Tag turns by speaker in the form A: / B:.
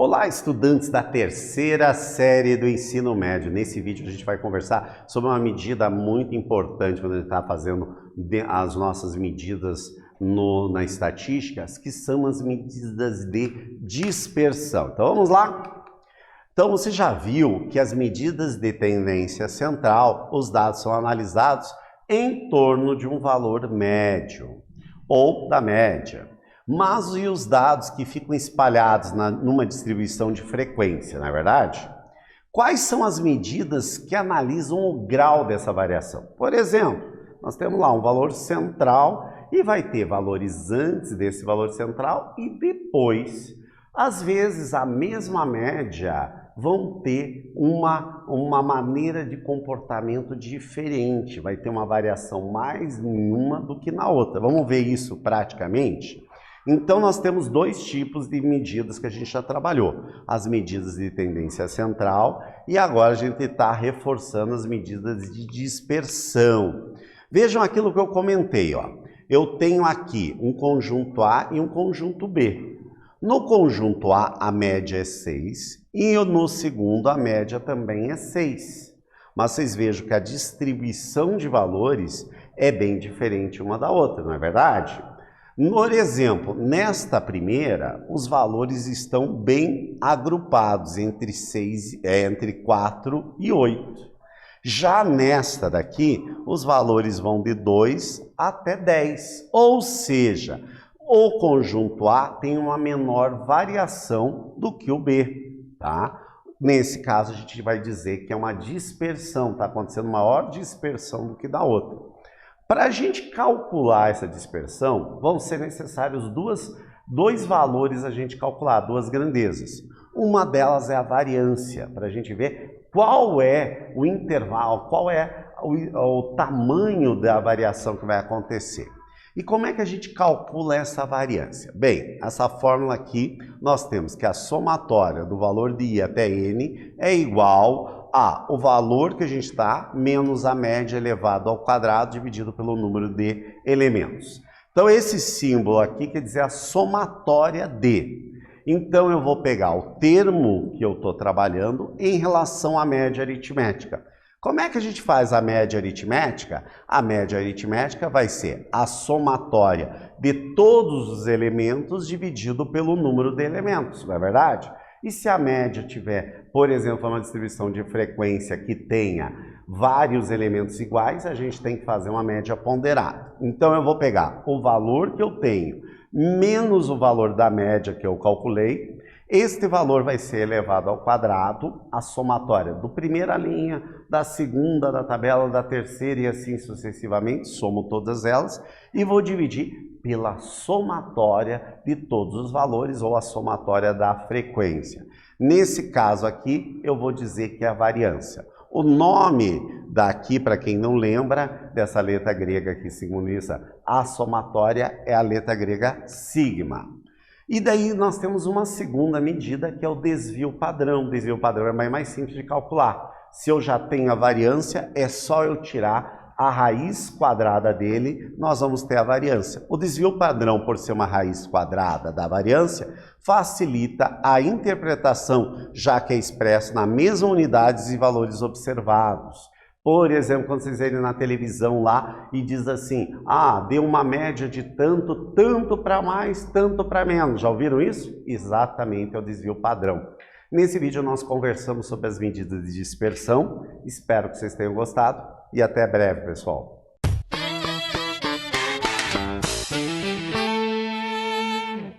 A: Olá, estudantes da terceira série do ensino médio. Nesse vídeo a gente vai conversar sobre uma medida muito importante quando a gente está fazendo as nossas medidas na estatística, que são as medidas de dispersão. Então vamos lá? Então você já viu que as medidas de tendência central, os dados são analisados em torno de um valor médio ou da média. Mas e os dados que ficam espalhados numa distribuição de frequência, não é verdade? Quais são as medidas que analisam o grau dessa variação? Por exemplo, nós temos lá um valor central e vai ter valores antes desse valor central e depois. Às vezes, a mesma média vão ter uma maneira de comportamento diferente, vai ter uma variação mais em uma do que na outra. Vamos ver isso praticamente? Então, nós temos dois tipos de medidas que a gente já trabalhou. As medidas de tendência central e agora a gente está reforçando as medidas de dispersão. Vejam aquilo que eu comentei, ó. Eu tenho aqui um conjunto A e um conjunto B. No conjunto A, a média é 6 e no segundo, a média também é 6. Mas vocês vejam que a distribuição de valores é bem diferente uma da outra, não é verdade? Por exemplo, nesta primeira, os valores estão bem agrupados entre 4 e 8. Já nesta daqui, os valores vão de 2 até 10. Ou seja, o conjunto A tem uma menor variação do que o B, tá? Nesse caso, a gente vai dizer que é uma dispersão, está acontecendo maior dispersão do que da outra. Para a gente calcular essa dispersão, vão ser necessários dois valores a gente calcular, duas grandezas. Uma delas é a variância, para a gente ver qual é o intervalo, qual é o tamanho da variação que vai acontecer. E como é que a gente calcula essa variância? Bem, essa fórmula aqui, nós temos que a somatória do valor de I até N é igual a o valor que a gente está menos a média elevado ao quadrado dividido pelo número de elementos. Então, esse símbolo aqui quer dizer a somatória de. Então, eu vou pegar o termo que eu estou trabalhando em relação à média aritmética. Como é que a gente faz a média aritmética? A média aritmética vai ser a somatória de todos os elementos dividido pelo número de elementos, não é verdade? E se a média tiver, por exemplo, uma distribuição de frequência que tenha vários elementos iguais, a gente tem que fazer uma média ponderada. Então eu vou pegar o valor que eu tenho menos o valor da média que eu calculei. Este valor vai ser elevado ao quadrado, a somatória do primeira linha, da segunda, da tabela, da terceira e assim sucessivamente, somo todas elas e vou dividir pela somatória de todos os valores ou a somatória da frequência. Nesse caso aqui, eu vou dizer que é a variância. O nome daqui, para quem não lembra, dessa letra grega que simboliza a somatória é a letra grega sigma. E daí nós temos uma segunda medida que é o desvio padrão. O desvio padrão é mais simples de calcular. Se eu já tenho a variância, é só eu tirar a raiz quadrada dele, nós vamos ter a variância. O desvio padrão, por ser uma raiz quadrada da variância, facilita a interpretação, já que é expresso na mesma unidade e valores observados. Por exemplo, quando vocês verem na televisão lá e diz assim, deu uma média de tanto, tanto para mais, tanto para menos. Já ouviram isso? Exatamente, é o desvio padrão. Nesse vídeo nós conversamos sobre as medidas de dispersão. Espero que vocês tenham gostado e até breve, pessoal.